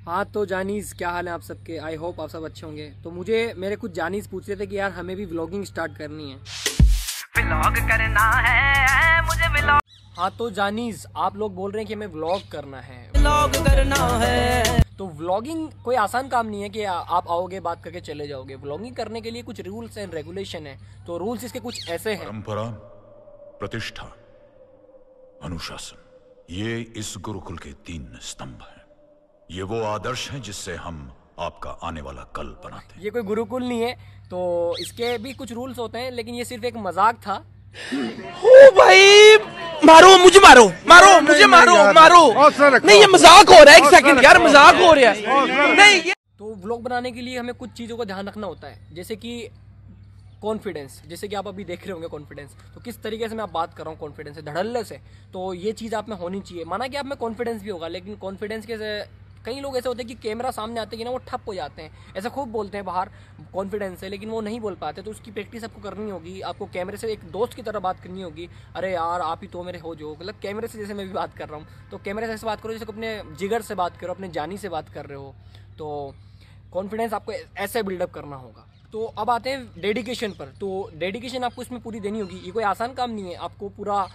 हाँ तो जानीज, क्या हाल है आप सबके। आई होप आप सब अच्छे होंगे। तो मुझे मेरे कुछ जानीज पूछ रहे थे कि यार हमें भी व्लॉगिंग स्टार्ट करनी है, व्लॉग करना है मुझे व्लॉग। हाँ तो जानीज, आप लोग बोल रहे हैं कि हमें व्लॉग करना है, व्लॉग करना है। तो व्लॉगिंग कोई आसान काम नहीं है कि आप आओगे बात करके चले जाओगे। व्लॉगिंग करने के लिए कुछ रूल्स एंड रेगुलेशन है। तो रूल्स इसके कुछ ऐसे हैं। परंपरा, प्रतिष्ठा, अनुशासन, ये इस गुरुकुल के 3 स्तंभ हैं। ये वो आदर्श हैं जिससे हम आपका आने वाला कल बनाते हैं। ये कोई गुरुकुल नहीं है, तो इसके भी कुछ रूल्स होते हैं, लेकिन ये सिर्फ एक मजाक था। ओ भाई, मारो मुझे, मारो मारो मुझे, मारो मारो। नहीं ये मजाक हो रहा है, एक सेकंड यार, मजाक हो रहा है। नहीं ये तो व्लॉग बनाने के लिए हमें कुछ चीज़ों का ध्यान रखना होता है, जैसे कि कॉन्फिडेंस। जैसे कि आप अभी देख रहे होंगे कॉन्फिडेंस, तो किस तरीके से मैं आप बात कर रहा हूँ कॉन्फिडेंस से, धड़ल्ले से। तो ये चीज़ आप में होनी चाहिए। माना कि आप में कॉन्फिडेंस भी होगा, लेकिन कॉन्फिडेंस के कई लोग ऐसे होते हैं कि कैमरा सामने आते हैं कि ना वो ठप हो जाते हैं। ऐसा खूब बोलते हैं बाहर कॉन्फिडेंस है, लेकिन वो नहीं बोल पाते। तो उसकी प्रैक्टिस आपको करनी होगी। आपको कैमरे से एक दोस्त की तरह बात करनी होगी। अरे यार आप ही तो मेरे हो, जो मतलब कैमरे से जैसे मैं भी बात कर रहा हूँ, तो कैमरे से ऐसे बात करो जैसे अपने जिगर से बात करो, अपने जानी से बात कर रहे हो। तो कॉन्फिडेंस आपको ऐसे बिल्डअप करना होगा। तो अब आते हैं डेडिकेशन पर। तो डेडिकेशन आपको इसमें पूरी देनी होगी। ये कोई आसान काम नहीं है। आपको पूरा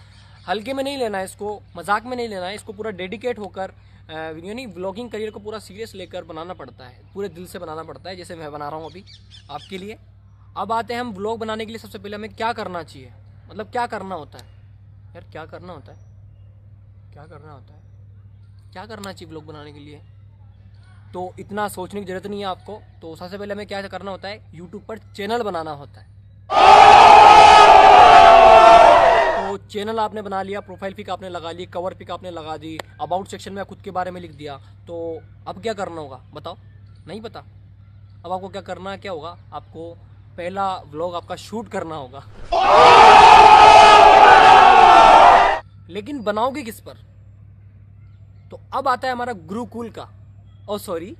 हल्के में नहीं लेना है, इसको मजाक में नहीं लेना है। इसको पूरा डेडिकेट होकर यानी व्लॉगिंग करियर को पूरा सीरियस लेकर बनाना पड़ता है, पूरे दिल से बनाना पड़ता है, जैसे मैं बना रहा हूँ अभी आपके लिए। अब आते हैं हम व्लॉग बनाने के लिए सबसे पहले हमें क्या करना चाहिए, मतलब क्या करना होता है यार, क्या करना होता है, क्या करना होता है, क्या करना चाहिए व्लॉग बनाने के लिए। तो इतना सोचने की जरूरत नहीं है आपको। तो सबसे पहले हमें क्या करना होता है, यूट्यूब पर चैनल बनाना होता है। तो चैनल आपने बना लिया, प्रोफाइल पिक आपने लगा ली, कवर पिक आपने लगा दी, अबाउट सेक्शन में खुद के बारे में लिख दिया। तो अब क्या करना होगा बताओ, नहीं पता। अब आपको क्या करना है, क्या होगा, आपको पहला व्लॉग आपका शूट करना होगा। लेकिन बनाओगे किस पर? तो अब आता है हमारा गुरुकुल का, और सॉरी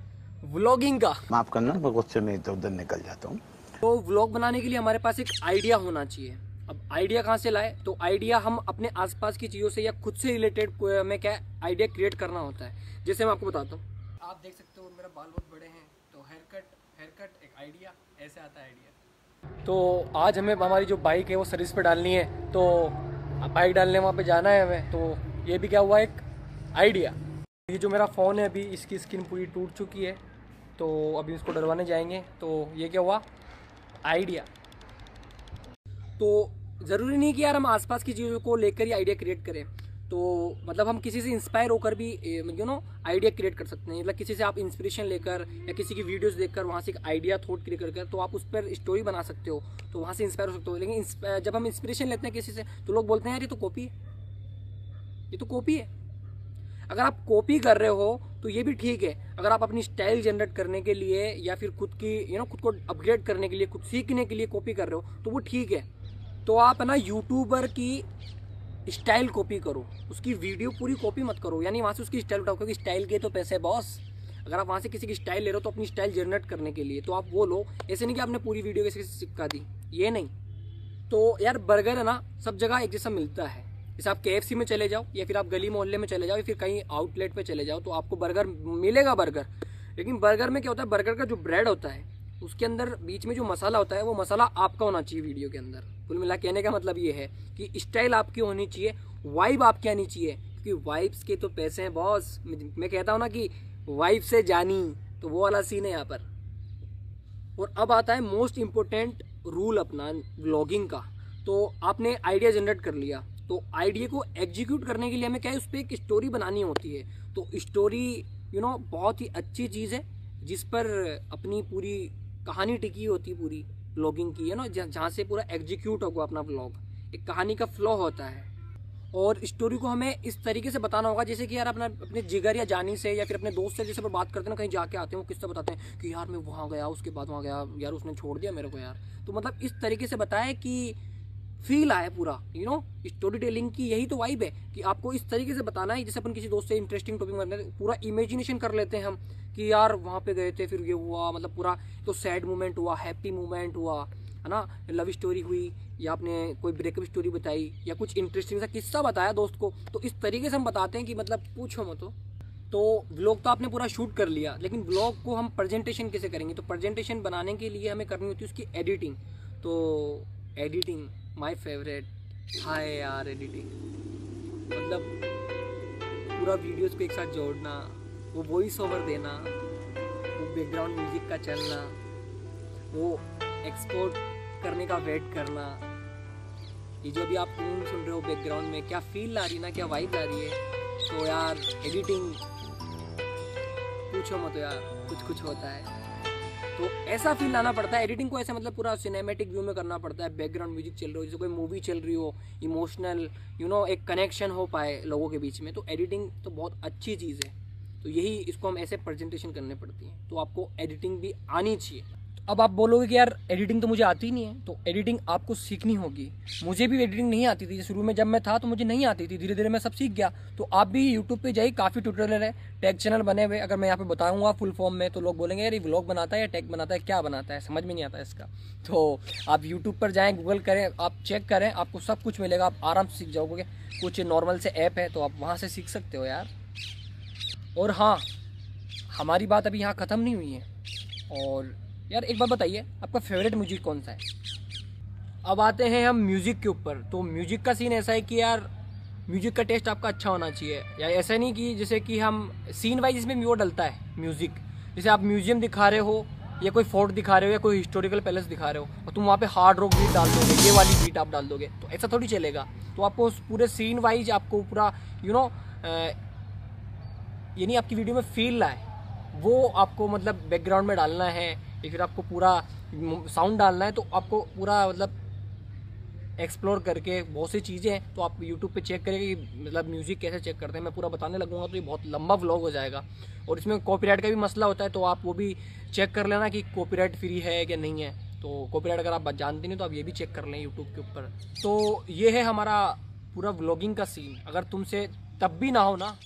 व्लॉगिंग का। माफ करना, मैं गुस्से में इधर उधर निकल जाता हूँ। तो व्लॉग बनाने के लिए हमारे पास एक आइडिया होना चाहिए। अब आइडिया कहाँ से लाए? तो आइडिया हम अपने आसपास की चीज़ों से या खुद से रिलेटेड हमें क्या आइडिया क्रिएट करना होता है। जैसे मैं आपको बताता हूँ, आप देख सकते हो मेरा बाल बहुत बड़े हैं, तो हेयर कट एक आइडिया, ऐसे आता है आइडिया। तो आज हमें हमारी जो बाइक है वो सर्विस पे डालनी है, तो बाइक डालने वहाँ पे जाना है हमें। तो ये भी क्या हुआ, एक आइडिया। ये जो मेरा फ़ोन है अभी, इसकी स्क्रीन पूरी टूट चुकी है, तो अभी इसको डलवाने जाएंगे। तो ये क्या हुआ, आइडिया। तो ज़रूरी नहीं कि यार हम आसपास की चीज़ों को लेकर ही आइडिया क्रिएट करें। तो मतलब हम किसी से इंस्पायर होकर भी आइडिया क्रिएट कर सकते हैं। मतलब किसी से आप इंस्पिरेशन लेकर या किसी की वीडियोस देखकर वहाँ से एक आइडिया थॉट क्रिएट कर तो आप उस पर स्टोरी बना सकते हो, तो वहाँ से इंस्पायर हो सकते हो। लेकिन जब हम इंस्पिरेशन लेते हैं किसी से, तो लोग बोलते हैं यार ये तो कॉपी है, ये तो कॉपी है। अगर आप कॉपी कर रहे हो तो ये भी ठीक है। अगर आप अपनी स्टाइल जनरेट करने के लिए या फिर खुद की खुद को अपग्रेड करने के लिए, खुद सीखने के लिए कॉपी कर रहे हो, तो वो ठीक है। तो आप है ना यूट्यूबर की स्टाइल कॉपी करो, उसकी वीडियो पूरी कॉपी मत करो। यानी वहाँ से उसकी स्टाइल उठाओ, क्योंकि स्टाइल के तो पैसे बॉस। अगर आप वहाँ से किसी की स्टाइल ले रहे हो तो अपनी स्टाइल जनरेट करने के लिए तो आप वो लो। ऐसे नहीं कि आपने पूरी वीडियो किसी से चिपका दी, ये नहीं। तो यार बर्गर है ना सब जगह एक जैसा मिलता है। जैसे आप KFC में चले जाओ, या फिर आप गली मोहल्ले में चले जाओ, या फिर कहीं आउटलेट पे चले जाओ, तो आपको बर्गर मिलेगा बर्गर। लेकिन बर्गर में क्या होता है, बर्गर का जो ब्रेड होता है उसके अंदर बीच में जो मसाला होता है, वो मसाला आपका होना चाहिए वीडियो के अंदर। कुल मिला कहने का मतलब ये है कि स्टाइल आपकी होनी चाहिए, वाइब आपकी आनी चाहिए, क्योंकि वाइब्स के तो पैसे हैं बॉस। मैं कहता हूँ ना कि वाइब से जानी, तो वो वाला सीन है यहाँ पर। और अब आता है मोस्ट इम्पोर्टेंट रूल अपना व्लॉगिंग का। तो आपने आइडिया जनरेट कर लिया, तो आइडिया को एग्जीक्यूट करने के लिए हमें क्या है, उस पर एक स्टोरी बनानी होती है। तो स्टोरी बहुत ही अच्छी चीज़ है, जिस पर अपनी पूरी कहानी टिकी होती है पूरी व्लॉगिंग की, है ना, जहाँ से पूरा एग्जीक्यूट होगा अपना व्लॉग। एक कहानी का फ्लो होता है, और स्टोरी को हमें इस तरीके से बताना होगा जैसे कि यार अपने जिगर या जानी से या फिर अपने दोस्त से जैसे पर बात करते हैं ना, कहीं जाके आते हैं, वो किससे बताते हैं कि यार मैं वहाँ गया, उसके बाद वहाँ गया, यार उसने छोड़ दिया मेरे को यार। तो मतलब इस तरीके से बताए कि फील आए पूरा, स्टोरी टेलिंग की यही तो वाइब है कि आपको इस तरीके से बताना है। जैसे अपन किसी दोस्त से इंटरेस्टिंग टॉपिक में पूरा इमेजिनेशन कर लेते हैं हम कि यार वहाँ पे गए थे, फिर ये हुआ, मतलब पूरा तो सैड मोमेंट हुआ, हैप्पी मोमेंट हुआ, है ना, लव स्टोरी हुई, या आपने कोई ब्रेकअप स्टोरी बताई, या कुछ इंटरेस्टिंग सा किस्सा बताया दोस्त को। तो इस तरीके से हम बताते हैं कि मतलब पूछो मत। तो व्लॉग तो आपने पूरा शूट कर लिया, लेकिन व्लॉग को हम प्रेजेंटेशन कैसे करेंगे? तो प्रेजेंटेशन बनाने के लिए हमें करनी होती है उसकी एडिटिंग। तो एडिटिंग माय फेवरेट। हाय यार, एडिटिंग मतलब पूरा वीडियोस को एक साथ जोड़ना, वो वॉइस ओवर देना, वो बैकग्राउंड म्यूजिक का चलना, वो एक्सपोर्ट करने का वेट करना, ये जो अभी आप ट्यून सुन रहे हो बैकग्राउंड में, क्या फील आ रही ना, क्या वाइब आ रही है। तो यार एडिटिंग पूछो मत यार, कुछ होता है। तो ऐसा फील लाना पड़ता है एडिटिंग को, ऐसे मतलब पूरा सिनेमैटिक व्यू में करना पड़ता है। बैकग्राउंड म्यूजिक चल रही हो, जैसे कोई मूवी चल रही हो, इमोशनल एक कनेक्शन हो पाए लोगों के बीच में, तो एडिटिंग तो बहुत अच्छी चीज़ है। तो यही इसको हम ऐसे प्रेजेंटेशन करने पड़ती है। तो आपको एडिटिंग भी आनी चाहिए। अब आप बोलोगे कि यार एडिटिंग तो मुझे आती नहीं है, तो एडिटिंग आपको सीखनी होगी। मुझे भी एडिटिंग नहीं आती थी, शुरू में जब मैं था तो मुझे नहीं आती थी, धीरे धीरे मैं सब सीख गया। तो आप भी यूट्यूब पे जाइए, काफ़ी ट्यूटोरियल है, टैग चैनल बने हुए। अगर मैं यहाँ पे बताऊंगा फुल फॉर्म में तो लोग बोलेंगे यार ये व्लॉग बनाता है या टैग बनाता है, क्या बनाता है, समझ में नहीं आता इसका। तो आप यूट्यूब पर जाएँ, गूगल करें, आप चेक करें, आपको सब कुछ मिलेगा, आप आराम से सीख जाओगे। कुछ नॉर्मल से ऐप है तो आप वहाँ से सीख सकते हो यार। और हाँ, हमारी बात अभी यहाँ ख़त्म नहीं हुई है। और यार एक बात बताइए, आपका फेवरेट म्यूजिक कौन सा है? अब आते हैं हम म्यूजिक के ऊपर। तो म्यूजिक का सीन ऐसा है कि यार म्यूजिक का टेस्ट आपका अच्छा होना चाहिए। या ऐसा नहीं कि जैसे कि हम सीन वाइज इसमें वो डलता है म्यूजिक, जैसे आप म्यूजियम दिखा रहे हो या कोई फोर्ट दिखा रहे हो या कोई हिस्टोरिकल पैलेस दिखा रहे हो और तुम वहाँ पे हार्ड रॉक बीट डाल दोगे, ये वाली बीट आप डाल दोगे, तो ऐसा थोड़ी चलेगा। तो आपको उस पूरे सीन वाइज आपको पूरा यानी आपकी वीडियो में फील लाए, वो आपको मतलब बैकग्राउंड में डालना है या फिर आपको पूरा साउंड डालना है। तो आपको पूरा मतलब एक्सप्लोर करके बहुत सी चीज़ें हैं। तो आप YouTube पे चेक करेंगे कि मतलब म्यूज़िक कैसे चेक करते हैं। मैं पूरा बताने लगूंगा तो ये बहुत लंबा व्लॉग हो जाएगा। और इसमें कॉपीराइट का भी मसला होता है, तो आप वो भी चेक कर लेना कि कॉपीराइट फ्री है या नहीं है। तो कॉपीराइट अगर आप जानते नहीं तो आप ये भी चेक कर लें यूट्यूब के ऊपर। तो ये है हमारा पूरा व्लॉगिंग का सीन। अगर तुमसे तब भी ना हो ना,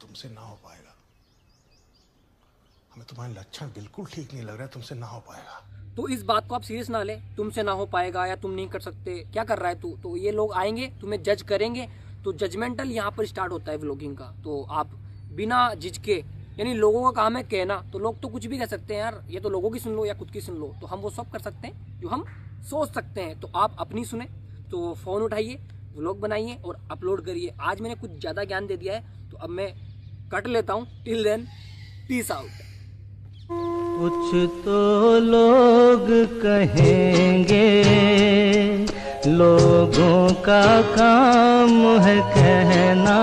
तुमसे ना हो पाएगा, हमें तुम्हारे लक्षण बिल्कुल ठीक नहीं लग रहा है, तुमसे ना हो पाएगा। तो इस बात को आप सीरियस ना ले, तुमसे ना हो पाएगा या तुम नहीं कर सकते, क्या कर रहा है तू। तो ये लोग आएंगे, तुम्हें जज करेंगे। तो जजमेंटल यहाँ पर स्टार्ट होता है व्लॉगिंग का। तो आप बिना झिझके, यानी लोगों का काम है कहना, तो लोग तो कुछ भी कह सकते हैं यार, ये तो लोगों की सुन लो या खुद की सुन लो। तो हम वो सब कर सकते हैं जो हम सोच सकते हैं। तो आप अपनी सुने, तो फ़ोन उठाइए, व्लॉग बनाइए और अपलोड करिए। आज मैंने कुछ ज़्यादा ज्ञान दे दिया है, तो अब मैं कट लेता हूँ। Till then, peace out. कुछ तो लोग कहेंगे, लोगों का काम है कहना।